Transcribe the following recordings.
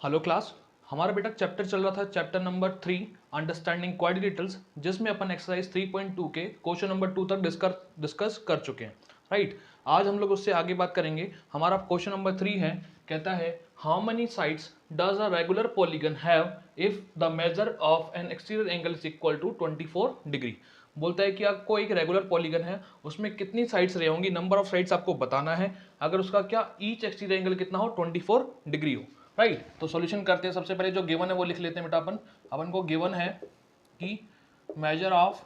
Hello class. हमारा बेटा chapter चल रहा था, चैप्टर नंबर 3 अंडरस्टैंडिंग क्वाड्रिलेटरल्स, जिसमें अपन एक्सरसाइज 3.2 के क्वेश्चन नंबर 2 तक डिस्कस कर चुके हैं। राइट, आज हम लोग उससे आगे बात करेंगे। हमारा क्वेश्चन नंबर 3 है, कहता है how many sides does a regular polygon have if the measure of an exterior angle is equal to 24 degree. बोलता है कि आपको एक रेगुलर पॉलीगन है, उसमें कितनी साइड्स रही होंगी, नंबर ऑफ साइड्स आपको बताना है, अगर उसका क्या ईच एक्सटीरियर एंगल कितना हो, 24 डिग्री हो। राइट, तो सॉल्यूशन करते हैं। सबसे पहले जो गिवन है वो लिख लेते हैं बेटा। अपन को गिवन है कि major of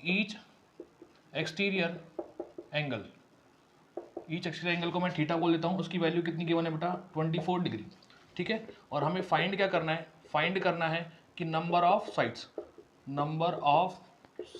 each exterior angle, each exterior angle को मैं थीटा बोल देता हूँ, उसकी वैल्यू कितनी गिवन है बेटा, 24 डिग्री। ठीक है, और हमें फाइंड क्या करना है, फाइंड करना है कि नंबर ऑफ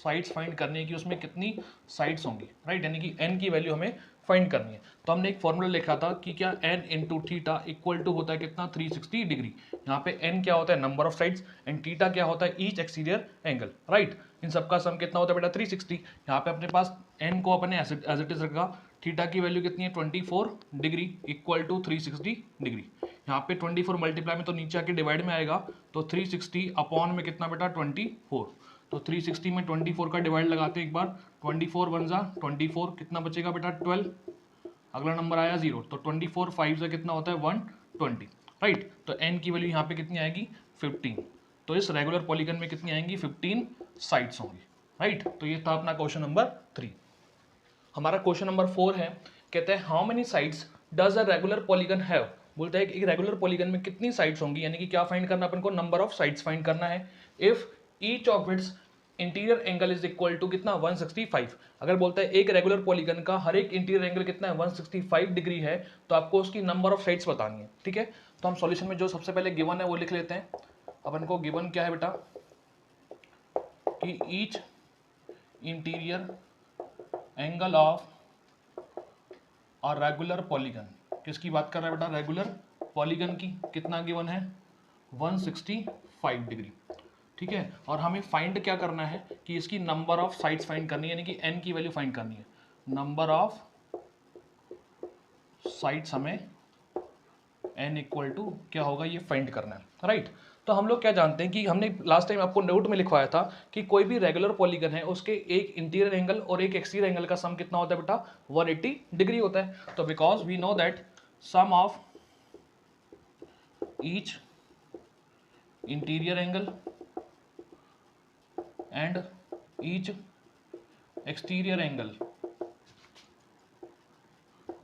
साइड्स फाइंड करनी है कि उसमें कितनी साइड्स होंगी। राइट, यानी कि n की वैल्यू हमें फाइंड करनी है। तो हमने एक फॉर्मूला लिखा था कि क्या n into theta equal to होता है कितना, 360 डिग्री। यहाँ पे n क्या होता है, number of sides, and theta क्या होता है, ईच एक्सटीरियर एंगल। राइट, इन सबका सम कितना होता है बेटा, 360। यहाँ पे अपने पास n को अपने एज इट इज रखा, थीटा की वैल्यू कितनी है, 24 डिग्री इक्वल टू 360 डिग्री। यहाँ पे 24 मल्टीप्लाई में तो नीचे आके डिवाइड में आएगा, तो 360 अपॉन में कितना बेटा, 24। तो 360 में 24 का डिवाइड लगाते हैं एक बार, 24 वन जा 24, कितना बचेगा बेटा, 12। अगला नंबर आया 0, तो 24 5 से कितना होता है, 120। राइट, तो n की वैल्यू यहाँ पे कितनी आएगी, 15। तो इस रेगुलर पॉलीगन में कितनी आएंगी, 15 साइड्स होंगी। राइट, तो ये था अपना क्वेश्चन नंबर 3। हमारा क्वेश्चन नंबर 4 है, कहते हैं how many sides does a regular polygon have. बोलता है कि एक रेगुलर पॉलीगन में कितनी साइड्स होंगी, यानी कि क्या फाइंड करना अपन को, नंबर ऑफ साइड्स फाइंड करना है। If each of its interior angle is equal to कितना, 165। अगर बोलता है एक रेगुलर पॉलीगन का हर एक इंटीरियर एंगल कितना है, 165 डिग्री है, तो आपको उसकी नंबर ऑफ साइड्स बतानी है। ठीक है, तो हम सॉल्यूशन में जो सबसे पहले गिवन है वो लिख लेते हैं। अपन को गिवन क्या है बेटा, कि ईच इंटीरियर एंगल ऑफ और रेगुलर पॉलीगन, किसकी बात कर रहा है बेटा, रेगुलर पॉलीगन की, कितना गिवन है, 165 डिग्री। ठीक है, और हमें फाइंड क्या करना है कि इसकी नंबर ऑफ साइड्स फाइंड करनी है, यानी कि n की वैल्यू फाइंड करनी है। नंबर ऑफ साइड्स हमें n इक्वल टू क्या होगा, ये फाइंड करना है। राइट, तो हम लोग क्या जानते हैं कि हमने लास्ट टाइम आपको नोट में लिखवाया था कि कोई भी रेगुलर पॉलीगन है, उसके एक इंटीरियर एंगल और एक एक्सटीरियर एंगल का सम कितना होता है बेटा, 180 डिग्री होता है। तो because we know that sum of each interior angle and each exterior angle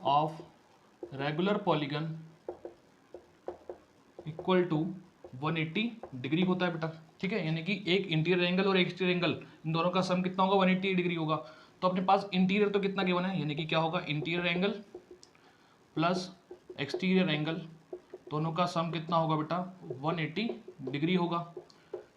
of regular polygon equal to 180 degree होता है बेटा। ठीक है, यानी कि एक इंटीरियर एंगल और एक एक्सटीरियर एंगल, इन दोनों का सम कितना होगा, 180 डिग्री होगा। तो अपने पास इंटीरियर तो कितना गिवन है, यानी कि क्या होगा, interior angle plus exterior angle, दोनों का सम कितना होगा बेटा, 180 डिग्री होगा।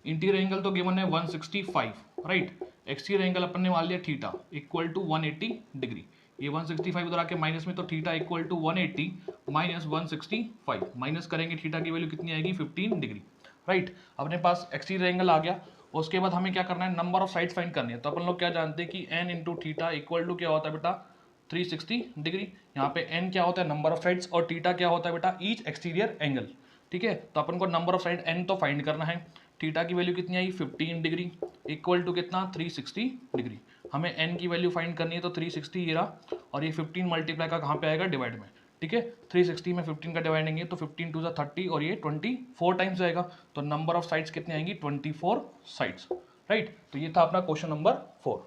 इंटीरियर एंगल तो गिवन है 165। राइट, एक्सटीरियर एंगल अपन ने मान लिया थीटा इक्वल टू 180 डिग्री। ये 165 उधर आके माइनस में, तो theta equal to 180 minus 165, minus करेंगे थीटा की वैल्यू कितनी आएगी, 15 डिग्री। राइट, अपने पास एक्सटीरियर एंगल आ गया। उसके बाद हमें क्या करना है, नंबर ऑफ साइड्स फाइंड करनी है। तो अपन लोग क्या जानते हैं कि n into theta equal to क्या होता है बेटा, 360 डिग्री। यहाँ पे n क्या होता है, नंबर ऑफ साइड्स, और थीटा क्या होता है बेटा, ईच एक्सटीरियर एंगल। ठीक है, तो अपन को नंबर ऑफ साइड n तो फाइंड करना है। थीटा की वैल्यू कितनी आई, 15 डिग्री इक्वल टू कितना, 360 डिग्री। हमें n की वैल्यू फाइंड करनी है, तो 360 ये रहा, और ये 15 मल्टीप्लाई का कहाँ पे आएगा, डिवाइड में। ठीक है, 360 में 15 का डिवाइडेंगे तो 15 टू 30, और ये 24 टाइम्स आएगा। तो नंबर ऑफ साइड्स कितनी आएंगी, 24 साइड्स। राइट, तो ये था अपना क्वेश्चन नंबर 4।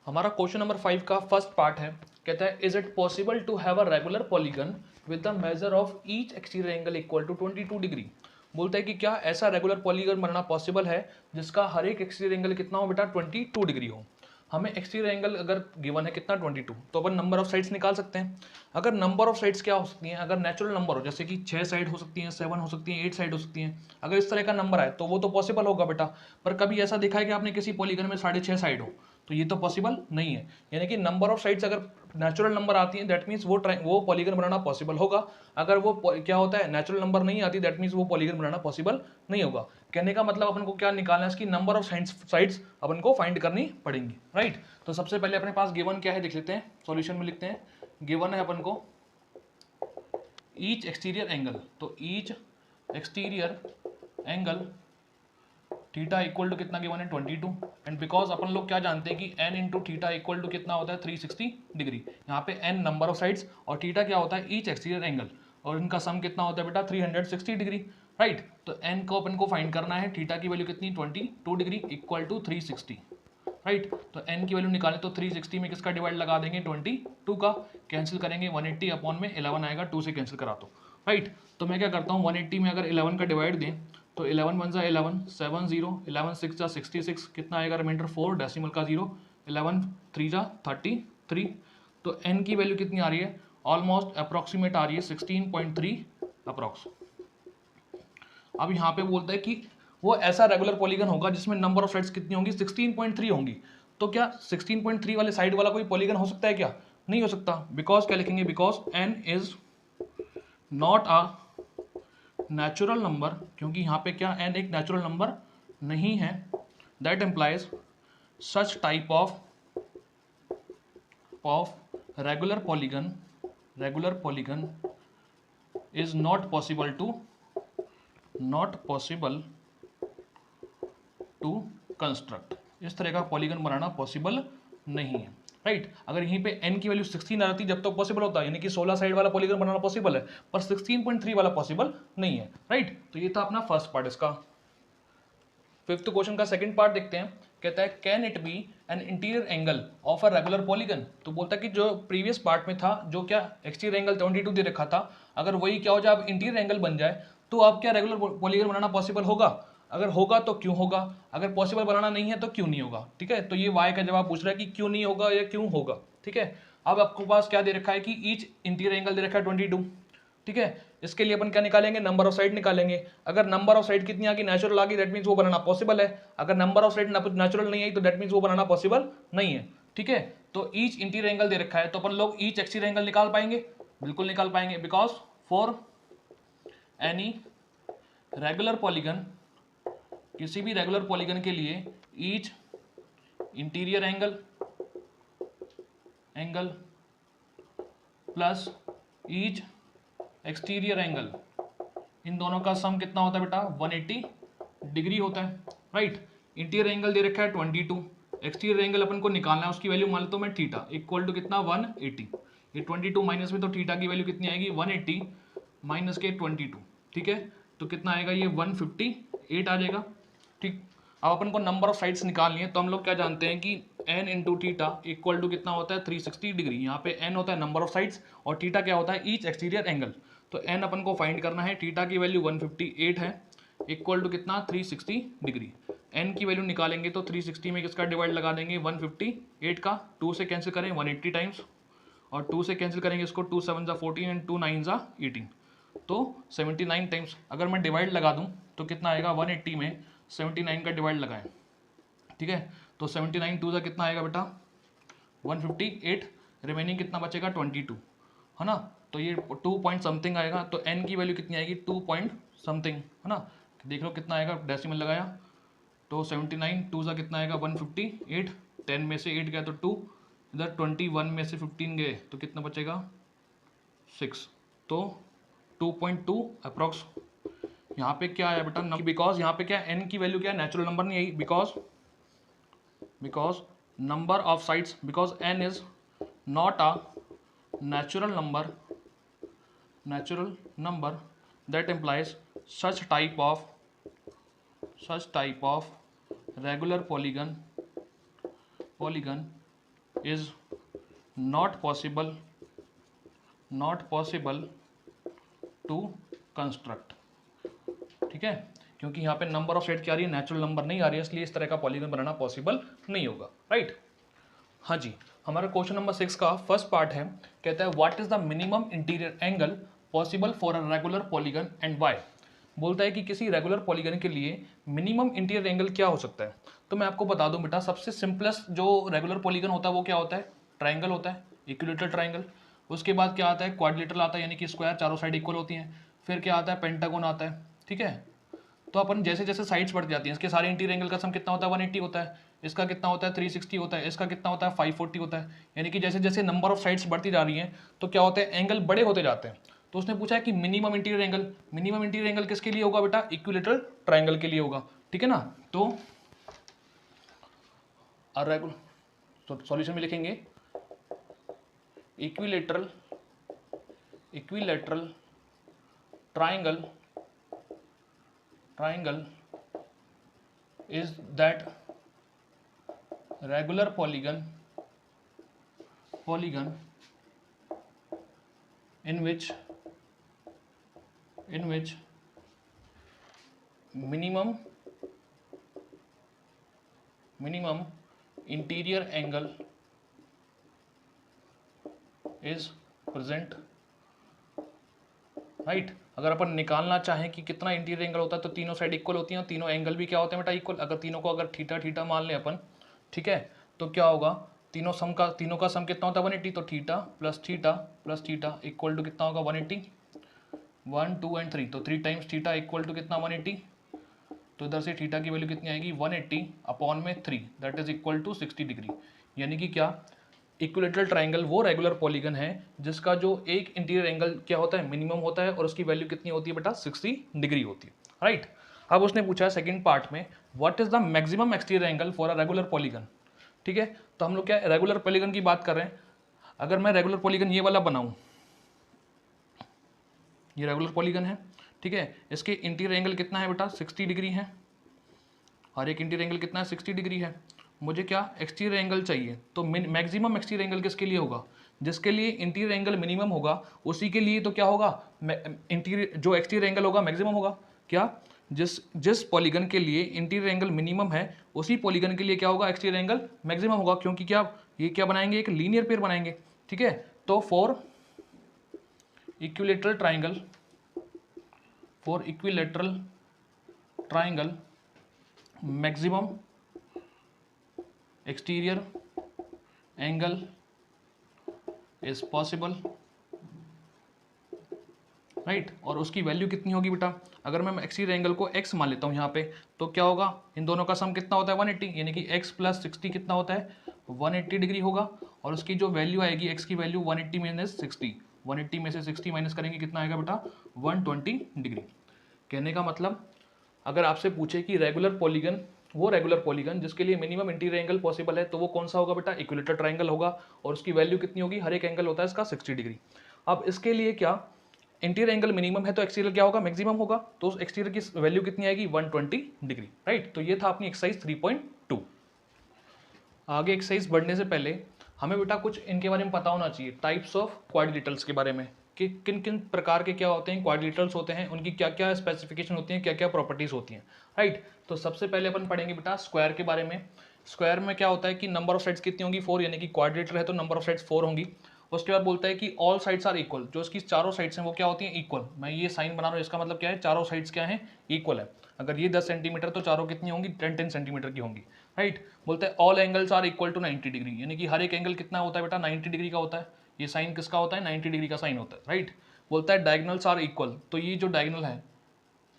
हमारा क्वेश्चन नंबर 5 का फर्स्ट पार्ट है, कहता है is it possible to have a regular polygon with the measure of each exterior angle equal to 22 degree. बोलता है कि क्या ऐसा रेगुलर पॉलीगन बनना पॉसिबल है जिसका हर एक एक्सटीरियर एंगल कितना हो बेटा, 22 डिग्री हो। हमें एक्सटीरियर एंगल अगर गिवन है कितना, 22, तो अपन नंबर ऑफ साइड्स निकाल सकते हैं। अगर नंबर ऑफ साइड्स क्या हो सकती हैं, अगर नेचुरल नंबर हो, जैसे कि 6 साइड हो सकती हैं, 7 हो सकती हैं, 8 साइड हो सकती हैं, अगर इस तरह का नंबर आए तो वो तो पॉसिबल होगा बेटा। पर कभी ऐसा देखा है कि आपने किसी पॉलीगन में 6.5 साइड हो, तो ये तो पॉसिबल नहीं है। यानी कि नंबर ऑफ साइड्स अगर नेचुरल नंबर आती है, दैट मीन्स वो पॉलीगन बनाना पॉसिबल होगा। अगर वो क्या होता है, नेचुरल नंबर नहीं आती, दैट मीन्स वो पॉलीगन बनाना पॉसिबल नहीं होगा। कहने का मतलब अपन को क्या निकालना है, इसकी नंबर ऑफ साइड्स अपन को फाइंड करनी पड़ेंगी। राइट, तो सबसे पहले अपने पास गिवन क्या है देख लेते हैं, सॉल्यूशन में लिखते हैं। गिवन है अपन को ईच एक्सटीरियर एंगल, तो each exterior angle theta equal to कितना गिवन है 22, एंड बिकॉज अपन लोग क्या जानते हैं कि n into theta equal to कितना होता है 360 डिग्री। यहाँ पे n नंबर ऑफ साइड्स और थीटा क्या होता है ईच एक्सटीरियर एंगल, और इनका सम कितना होता है बेटा 360 डिग्री, राइट। तो n को अपन को फाइंड करना है, थीटा की वैल्यू कितनी 22 डिग्री इक्वल टू 360, राइट। तो n की वैल्यू निकालें तो 360 में किसका डिवाइड लगा देंगे 22 का, कैंसिल करेंगे 180 अपॉन में 11 आएगा, 2 से कैंसिल करा दो, राइट। तो मैं क्या करता हूँ 180 में अगर 11 का डिवाइड दें तो 11 वन सा 11, 7 0, 11 6 जा 66, कितना आएगा रिमाइंडर 4, डेसिमल का 0, 11 3 जा 33। तो n की वैल्यू कितनी आ रही है, ऑलमोस्ट अप्रॉक्सीमेट आ रही है 16.3 अप्रॉक्स। अब यहाँ पे बोलता है कि वो ऐसा रेगुलर पॉलीगन होगा जिसमें नंबर ऑफ साइड्स कितनी होंगी 16.3 होंगी। तो क्या 16.3 वाले साइड वाला कोई पॉलीगन हो सकता है क्या, नहीं हो सकता। बिकॉज क्या लिखेंगे, because n is not a natural number, क्योंकि यहाँ पे क्या n एक नेचुरल नंबर नहीं है। That implies such type of regular polygon is not possible to construct. इस तरह का पॉलीगन बनाना पॉसिबल नहीं है, राइट। अगर यहीं पे n की वैल्यू 16 आ जाती जब तो पॉसिबल होता है, यानी कि 16 साइड वाला पॉलीगन बनाना पॉसिबल है, पर 16.3 वाला पॉसिबल नहीं है, राइट। तो ये था अपना फर्स्ट पार्ट इसका। फिफ्थ क्वेश्चन का सेकंड पार्ट देखते हैं, कहता है can it be an interior angle of a regular polygon. तो बोलता है कि जो प्रीवियस पार्ट में था, जो क्या एक्सटीरियर एंगल 22 दे रखा था, अगर वही क्या हो जाए अब इंटीरियर एंगल बन जाए तो अब क्या रेगुलर पॉलीगन बनाना पॉसिबल होगा, अगर होगा तो क्यों होगा, अगर पॉसिबल बनाना नहीं है तो क्यों नहीं होगा, ठीक है। तो ये वाई का जवाब पूछ रहा है कि क्यों नहीं होगा या क्यों होगा, ठीक है। अब आपको पास क्या दे रखा है कि ईच इंटीरियर एंगल दे रखा है 22, ठीक है। इसके लिए अपन क्या निकालेंगे, नंबर ऑफ साइड निकालेंगे। अगर नंबर ऑफ साइड कितनी आ गई नेचुरल आ गई, दैट मीन्स वो बनाना पॉसिबल है। अगर नंबर ऑफ साइड नेचुरल नहीं आई तो दैट मीन्स वो बनाना पॉसिबल नहीं है, ठीक है। तो ईच इंटीरियर एंगल दे रखा है, तो अपन लोग ईच एक्सटीरियर एंगल निकाल पाएंगे, बिल्कुल निकाल पाएंगे। Because for any regular polygon, किसी भी रेगुलर पॉलीगन के लिए each interior angle plus each exterior angle, इन दोनों का सम कितना होता है बेटा 180 डिग्री होता है, राइट। इंटीरियर एंगल दे रखा है 22, एक्सटीरियर एंगल अपन को निकालना है, उसकी वैल्यू मान लेता हूं मैं थीटा इक्वल टू कितना 180। ये 22 माइनस में तो थीटा की वैल्यू कितनी आएगी 180 माइनस के 22, ठीक है। तो कितना आएगा ये 158 आ जाएगा, ठीक। अब अपन को नंबर ऑफ साइड्स निकालनी है, तो हम लोग क्या जानते हैं कि n into theta equal to कितना होता है 360 डिग्री। यहाँ पे n होता है नंबर ऑफ साइड्स और थीटा क्या होता है ईच एक्सटीरियर एंगल। तो n अपन को फाइंड करना है, थीटा की वैल्यू 158 है इक्वल टू कितना 360 डिग्री। n की वैल्यू निकालेंगे तो 360 में किसका डिवाइड लगा देंगे 158 का, 2 से कैंसिल करें 180 टाइम्स, और 2 से कैंसिल करेंगे इसको 2 7 जा 14 एंड 2 9 जा 18, तो 79 टाइम्स। अगर मैं डिवाइड लगा दूं तो कितना आएगा 180 में 79 का डिवाइड लगाएं, ठीक है। तो 79 2 जा कितना आएगा बेटा 158, रिमेनिंग कितना बचेगा 22, है ना। तो ये 2 पॉइंट समथिंग आएगा, तो n की वैल्यू कितनी आएगी 2 पॉइंट समथिंग, है ना। देख लो कितना आएगा, डेसिमल लगाया तो 79 2 जा कितना आएगा 158, 10 में से 8 गया तो 2, इधर 21 में से 15 गए तो कितना बचेगा 6, तो 2.2 अप्रॉक्स। यहाँ पे क्या आया बेटा, बिकॉज यहाँ पे क्या n की वैल्यू क्या नेचुरल नंबर नहीं आई, because number of sides, because n is not a natural number that implies such type of regular polygon is not possible to construct, ठीक है। क्योंकि यहाँ पे नंबर ऑफ साइड क्या आ रही है नेचुरल नंबर नहीं आ रही है, इसलिए इस तरह का पॉलीगन बनाना पॉसिबल नहीं होगा, राइट। हाँ जी, हमारा क्वेश्चन नंबर 6 का फर्स्ट पार्ट है, कहता है what is the minimum interior angle possible for a regular polygon and why. बोलता है कि किसी रेगुलर पॉलीगन के लिए मिनिमम इंटीरियर एंगल क्या हो सकता है। तो मैं आपको बता दूं बेटा, सबसे सिंपलेस्ट जो रेगुलर पॉलीगन होता है वो क्या होता है, ट्राइंगल होता है, इक्विलेटरल ट्राइंगल। उसके बाद क्या आता है क्वाड्रिलेटरल आता है, यानी कि स्क्वायर चारों साइड इक्वल होती हैं। फिर क्या आता है पेंटागन आता है, ठीक है। तो अपन जैसे जैसे साइड्स बढ़ जाती हैं, इसके सारे इंटीरियर एंगल का सम कितना होता है 180 होता है, इसका कितना होता है 360 होता है, इसका कितना होता है 540 होता है। यानी कि जैसे जैसे नंबर ऑफ साइड्स बढ़ती जा रही हैं तो क्या होता है एंगल बड़े होते जाते हैं। तो उसने पूछा है कि मिनिमम इंटीरियर एंगल किसके लिए होगा बेटा, इक्विलेटरल ट्राइंगल के लिए होगा, ठीक है ना। तो सॉल्यूशन में लिखेंगे equilateral triangle is that regular polygon in which minimum interior angle is present, right. अगर अपन निकालना चाहें कि कितना इंटीरियर एंगल होता है तो तीनों साइड इक्वल होती हैं, तीनों एंगल भी क्या होते हैं बेटा, इक्वल। अगर तीनों को अगर थीटा थीटा मान लें अपन, ठीक है, तो क्या होगा, तीनों का सम कितना होता है 180, तो theta plus theta equal to कितना होगा 180, 1 2 एंड 3, तो 3 टाइम्स थीटा इक्वल टू कितना 180, तो इधर से थीटा की वैल्यू कितनी आएगी 180 अपॉन में 3, that is equal to 60 degree. यानी कि क्या, इक्विलेटरल ट्राइंगल वो रेगुलर पॉलीगन है जिसका जो एक इंटीरियर एंगल क्या होता है, मिनिमम होता है, और उसकी वैल्यू कितनी होती है बेटा 60 डिग्री होती है, राइट। अब उसने पूछा है सेकंड पार्ट में, what is the maximum exterior angle for a regular polygon, ठीक है। तो हम लोग क्या रेगुलर पॉलीगन की बात कर रहे हैं। अगर मैं रेगुलर पॉलीगन ये वाला बनाऊं, ये रेगुलर पॉलीगन है, ठीक है, इसके इंटीरियर एंगल कितना है बेटा 60 डिग्री है, और एक इंटीरियर एंगल कितना है 60 डिग्री है। मुझे क्या एक्सटीरियर एंगल चाहिए, तो मैक्सिमम एक्सटीरियर एंगल किसके लिए होगा, जिसके लिए इंटीरियर एंगल मिनिमम होगा उसी के लिए तो क्या होगा, इंटीरियर जो एक्सटीरियर एंगल होगा मैक्सिमम होगा। क्या, जिस पॉलीगन के लिए इंटीरियर एंगल मिनिमम है उसी पॉलीगन के लिए क्या होगा, एक्सटीरियर एंगल मैक्सिमम होगा, क्योंकि क्या ये क्या बनाएंगे, एक लीनियर पेयर बनाएंगे, ठीक है। तो for equilateral triangle maximum exterior angle is possible, right. और उसकी वैल्यू कितनी होगी बेटा, अगर मैं एक्सटीरियर एंगल को x मान लेता हूँ यहाँ पे, तो क्या होगा, इन दोनों का सम कितना होता है 180, यानी कि x प्लस 60 कितना होता है 180 डिग्री होगा, और उसकी जो वैल्यू आएगी x की वैल्यू 180 माइनस 60, 180 में से 60 माइनस करेंगे कितना आएगा बेटा 120 डिग्री। कहने का मतलब, अगर आपसे पूछे कि रेगुलर पॉलीगन जिसके लिए मिनिमम इंटीरियर एंगल पॉसिबल है, तो वो कौन सा होगा बेटा, इक्विलेटरल ट्राइंगल होगा, और उसकी वैल्यू कितनी होगी, हर एक एंगल होता है इसका 60 डिग्री। अब इसके लिए क्या, इंटीरियर एंगल मिनिमम है तो एक्सटीरियर क्या होगा, मैक्सिमम होगा, तो उस एक्सटीरियर की वैल्यू कितनी आएगी 120 डिग्री, राइट। तो ये था अपनी एक्सरसाइज 3.2। आगे एक्सरसाइज बढ़ने से पहले हमें बेटा कुछ इनके बारे में पता होना चाहिए, टाइप्स ऑफ क्वाड्रिलेटरल्स के बारे में, कि किन किन प्रकार के क्या होते हैं क्वाड्रिलेटरल्स होते हैं, उनकी क्या क्या स्पेसिफिकेशन होती हैं, क्या क्या प्रॉपर्टीज होती हैं, राइट। तो सबसे पहले अपन पढ़ेंगे बेटा स्क्वायर के बारे में। स्क्वायर में क्या होता है कि नंबर ऑफ साइड्स कितनी होंगी 4, यानी कि क्वाड्रिलेटर है तो नंबर ऑफ साइड्स 4 होंगी। उसके बाद बोलता है कि ऑल साइड्स आर इक्वल, जो इसकी चारों साइड्स हैं वो क्या होती हैं इक्वल। मैं ये साइन बना रहा हूँ, इसका मतलब क्या है, चारों साइड्स क्या है इक्वल है। अगर ये 10 सेंटीमीटर तो चारों कितनी होंगी 10 सेंटीमीटर की होंगी, राइट। बोलते हैं all angles are equal to 90 degree, यानी कि हर एक एंगल कितना होता है बेटा 90 डिग्री का होता है। ये साइन किसका होता है 90 डिग्री का साइन होता है, राइट। बोलता है डायगनल्स आर इक्वल, तो ये जो डायगनल है,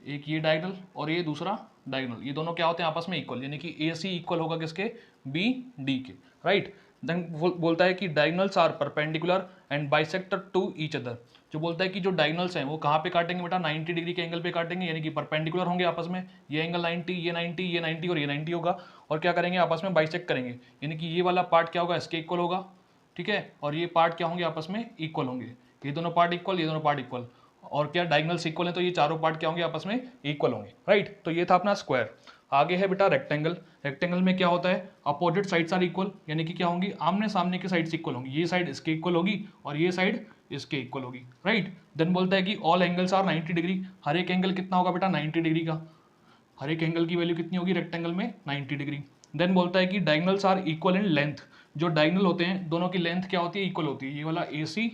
एक ये डायगनल और ये दूसरा डायगनल, ये दोनों क्या होते हैं आपस में इक्वल, यानी कि AC इक्वल होगा किसके BD के, राइट। देन बोलता है कि diagonals are perpendicular and bisector to each other. जो बोलता है कि जो डायगनल्स हैं वो कहाँ पे काटेंगे बेटा 90 डिग्री के एंगल पे काटेंगे, यानी कि परपेंडिकुलर होंगे आपस में, ये एंगल 90, ये 90, ये 90 और ये 90 होगा, और क्या करेंगे आपस में बाइसेक्ट करेंगे, यानी कि ये वाला पार्ट क्या होगा इसके इक्वल होगा, ठीक है, और ये पार्ट क्या होंगे आपस में इक्वल होंगे, ये दोनों पार्ट इक्वल, ये दोनों पार्ट इक्वल, और क्या डायगनल्स इक्वल है तो ये चारों पार्ट क्या होंगे आपस में इक्वल होंगे, राइट। तो ये था अपना स्क्वायर। आगे है बेटा रेक्टेंगल। रेक्टेंगल में क्या होता है, अपोजिट साइड्स आर इक्वल, यानी कि क्या होंगी आमने सामने की साइड्स इक्वल होंगी, ये साइड इसके इक्वल होगी और ये साइड इसके इक्वल होगी, राइट। देन बोलता है कि ऑल एंगल्स आर 90 डिग्री, हर एक एंगल कितना होगा बेटा 90 डिग्री का, हर एक एंगल की वैल्यू कितनी होगी रेक्टेंगल में 90 डिग्री। देन बोलता है कि diagonals are equal in length, जो डायगनल होते हैं दोनों की लेंथ क्या होती है इक्वल होती है, ये वाला AC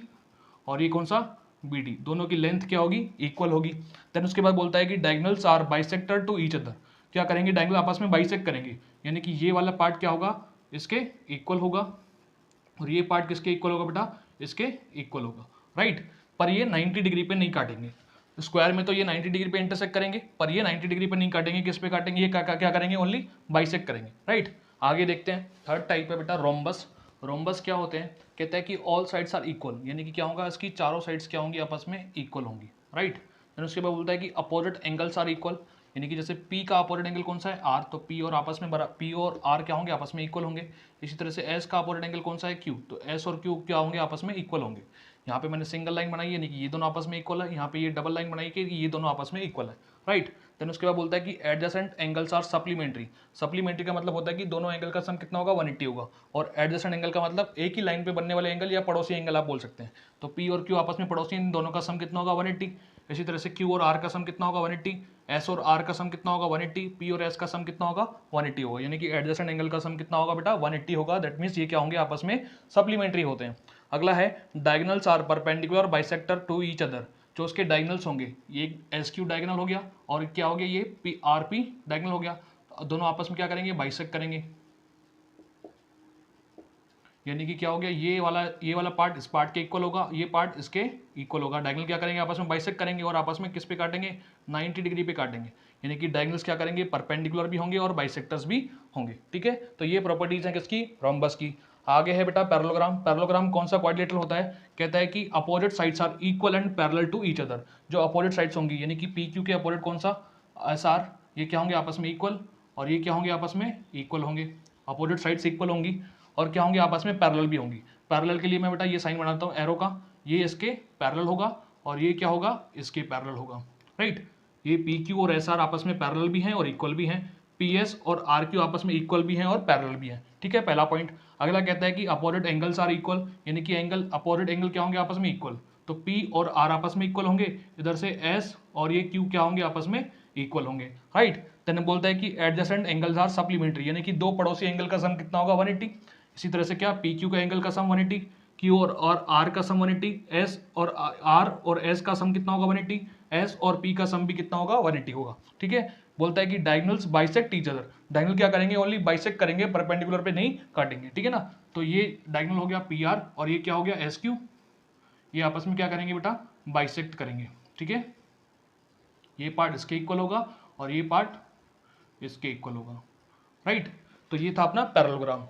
और ये कौन सा BD, दोनों की लेंथ क्या होगी इक्वल होगी। देन उसके बाद बोलता है कि diagonals are bisector to each other, क्या करेंगे डायगनल आपस में बाइसेक्ट करेंगे, यानी कि ये वाला पार्ट क्या होगा इसके इक्वल होगा और ये पार्ट किसके इक्वल होगा बेटा इसके इक्वल होगा, राइट। पर ये 90 डिग्री पे नहीं काटेंगे, स्क्वायर में तो ये 90 डिग्री पे इंटरसेक्ट करेंगे, पर ये 90 डिग्री पे नहीं काटेंगे, किस पे काटेंगे, ये क्या करेंगे ओनली बाइसेक्ट करेंगे, राइट। आगे देखते हैं थर्ड टाइप है बेटा रोम्बस। रोम्बस क्या होते हैं, कहते हैं कि ऑल साइड्स आर इक्वल, यानी कि क्या होगा, इसकी चारों साइड्स क्या होंगी, आपस में इक्वल होंगी, राइट। देन उसके बाद बोलता है कि अपोजिट एंगल्स आर इक्वल, यानी कि जैसे P का अपोजिट एंगल कौन सा है, R, तो P और आपस में P और R क्या होंगे, आपस में इक्वल होंगे। इसी तरह से S का अपोजिट एंगल कौन सा है, Q, तो S और Q क्या होंगे, आपस में इक्वल होंगे। यहाँ पे मैंने सिंगल लाइन बनाई है, यानी कि ये दोनों आपस में इक्वल है, यहाँ पे ये डबल लाइन बनाई कि ये दोनों आपस में इक्वल है, राइट। देन उसके बाद बोलता है कि adjacent angles are supplementary. Supplementary का मतलब होता है कि दोनों एंगल का सम कितना होगा, 180 होगा। और एडजेसेंट एंगल का मतलब एक ही लाइन पे बनने वाले एंगल या पड़ोसी एंगल आप बोल सकते हैं। तो P और Q आपस में पड़ोसी, इन दोनों का सम कितना होगा, 180। इसी तरह से Q और R का सम कितना होगा, 180। S और R का सम कितना होगा, 180। P और S का सम कितना होगा, 180 होगा। यानी कि एडजेसेंट एंगल का सम कितना होगा बेटा, 180 होगा। दैट मीन्स ये क्या होंगे, आपस में सप्लीमेंट्री होते हैं। अगला है diagonals are perpendicular bisector to each other. जो उसके डायगोनल्स होंगे, ये SQ डायगोनल हो गया और क्या हो गया, ये RP डायगोनल हो गया। दोनों आपस में क्या करेंगे, बाइसेक्ट करेंगे। यानी कि क्या हो गया, ये वाला पार्ट इस पार्ट के इक्वल होगा, ये पार्ट इसके इक्वल होगा। डायगोनल क्या करेंगे, आपस में बाइसेक्ट करेंगे और आपस में किस पे काटेंगे, 90 डिग्री पे काटेंगे। यानी कि डायगोनल्स क्या करेंगे, परपेंडिकुलर भी होंगे और बाइसेक्टर्स भी होंगे, ठीक है। तो ये प्रॉपर्टीज हैं किसकी, रोम्बस की। आगे है बेटा पैरेललोग्राम। पैरेललोग्राम कौन सा क्वाड्रिलेटरल होता है, कहता है कि opposite sides are equal and parallel to each other. जो अपोजिट साइड्स होंगी, यानी कि PQ के अपोजिट कौन सा, SR, ये क्या होंगे, आपस में इक्वल, और ये क्या होंगे, आपस में इक्वल होंगे। अपोजिट साइड्स इक्वल होंगी और क्या होंगे, आपस में पैरेलल भी होंगी। पैरेलल के लिए मैं बेटा ये साइन बनाता हूँ एरो का, ये इसके पैरेलल होगा और ये क्या होगा, इसके पैरेलल होगा, राइट। ये PQ और SR आपस में पैरेलल भी हैं और इक्वल भी हैं। PS और RQ आपस में इक्वल भी हैं और पैरेलल भी हैं, ठीक है, पहला पॉइंट। अगला कहता है कि अपोजिट एंगल्स आर इक्वल, यानी कि एंगल, अपोजिट एंगल क्या होंगे, आपस में इक्वल। तो P और R आपस में इक्वल होंगे, इधर से S और ये Q क्या होंगे, आपस में इक्वल होंगे, राइट। देन बोलता है कि एडजेसेंट एंगल्स आर सप्लीमेंट्री, यानी कि दो पड़ोसी एंगल का सम कितना होगा, 180। इसी तरह से क्या, PQ का एंगल का सम 180, Q और R का सम 180, S और R और S का सम कितना होगा, 180, S और P का सम भी कितना होगा, 180 होगा, ठीक है। बोलता है कि diagonals bisect each other. Diagonal क्या करेंगे, ओनली बाइसेक्ट करेंगे, परपेंडिकुलर पे नहीं काटेंगे, ठीक है ना। तो ये डायगोनल हो गया PR और ये क्या हो गया, SQ, ये आपस में क्या करेंगे बेटा, बाइसेक्ट करेंगे, ठीक है। ये पार्ट इसके इक्वल होगा और ये पार्ट इसके इक्वल होगा, राइट। तो ये था अपना पैरेललोग्राम।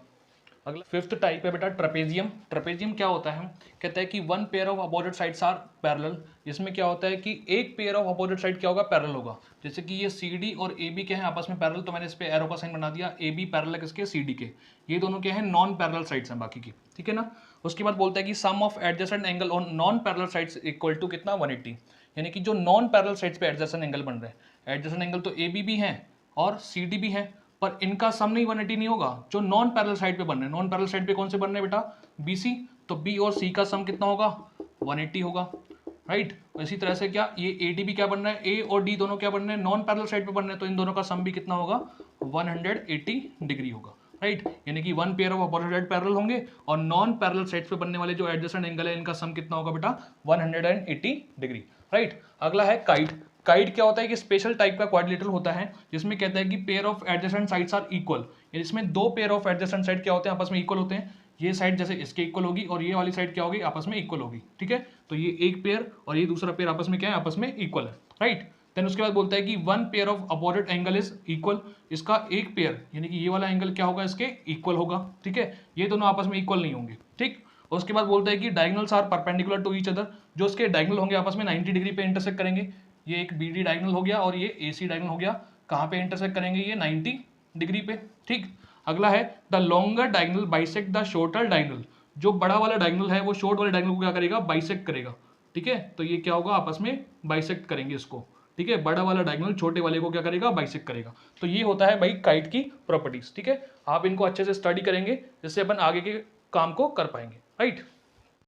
अगला फिफ्थ टाइप है बेटा ट्रेपेजियम। ट्रेपेजियम क्या होता है, कहता है कि one pair of opposite sides are parallel. इसमें क्या होता है कि एक पेयर ऑफ अपोजिट साइड क्या होगा, पैरेलल होगा। जैसे कि ये CD और AB के हैं आपस में पैरेलल, तो मैंने इस पे एरो का साइन बना दिया, AB पैरेलल है किसके, CD के। ये दोनों क्या है, नॉन पैरेलल साइड्स हैं बाकी की, ठीक है ना। उसके बाद बोलता है कि sum of adjacent angle on non parallel sides equal to कितना, 180। यानी कि जो नॉन पैरेलल साइड्स पे एडजेसेंट एंगल बन रहे हैं, एडजेसेंट एंगल तो AB भी है और CD भी है, पर इनका सम नहीं 180 नहीं होगा, जो नॉन पैरेलल साइड पे बन रहे हैं। नॉन पैरेलल साइड पे कौन से बन रहे हैं बेटा, BC, तो B और C का सम कितना होगा, 180 होगा, राइट। इसी तरह से क्या, ये AD भी क्या बन रहा है, A और D दोनों क्या बन रहे हैं, नॉन पैरेलल साइड पे बन रहे हैं, तो इन दोनों का सम भी कितना होगा, 180 डिग्री होगा, राइट। यानी कि one pair of opposite side parallel होंगे और नॉन पैरेलल साइड्स पे बनने वाले जो एडजेसेंट एंगल है, इनका सम कितना होगा बेटा, 180 डिग्री, राइट। अगला है काइट। काइट क्या होता है कि स्पेशल टाइप का क्वाड्रिलेटरल होता है, जिसमें कहता है कि pair of adjacent sides are equal. इसमें दो पेयर ऑफ एडजेसेंट साइड क्या होते हैं, आपस में इक्वल होते हैं। ये साइड जैसे इसके इक्वल होगी और ये वाली साइड क्या होगी, आपस में इक्वल होगी, ठीक है। तो ये एक पेयर और ये दूसरा पेयर आपस में क्या है, आपस में इक्वल है, राइट। देन उसके बाद बोलता है कि one pair of opposite angle is equal. इसका एक पेयर यानी कि ये वाला एंगल क्या होगा, इसके इक्वल होगा, ठीक है। ये दोनों आपस में इक्वल नहीं होंगे, ठीक। उसके बाद बोलता है कि diagonals are perpendicular to each other. जो उसके डायगोनल होंगे आपस में 90 डिग्री पे इंटरसेक्ट करेंगे। ये एक BD डायगोनल हो गया और ये AC डायगोनल हो गया। कहाँ पे इंटरसेक्ट करेंगे, ये 90 डिग्री पे, ठीक। अगला है the longer diagonal bisect the shorter diagonal. जो बड़ा वाला डायगोनल है वो शॉर्ट वाले डायगोनल को क्या करेगा, बाइसेक्ट करेगा, ठीक है। तो ये क्या होगा, आपस में बाइसेक्ट करेंगे इसको, ठीक है। बड़ा वाला डायगोनल छोटे वाले को क्या करेगा, बाइसेक्ट करेगा। तो ये होता है भाई काइट की प्रॉपर्टीज, ठीक है। आप इनको अच्छे से स्टडी करेंगे जिससे अपन आगे के काम को कर पाएंगे, राइट।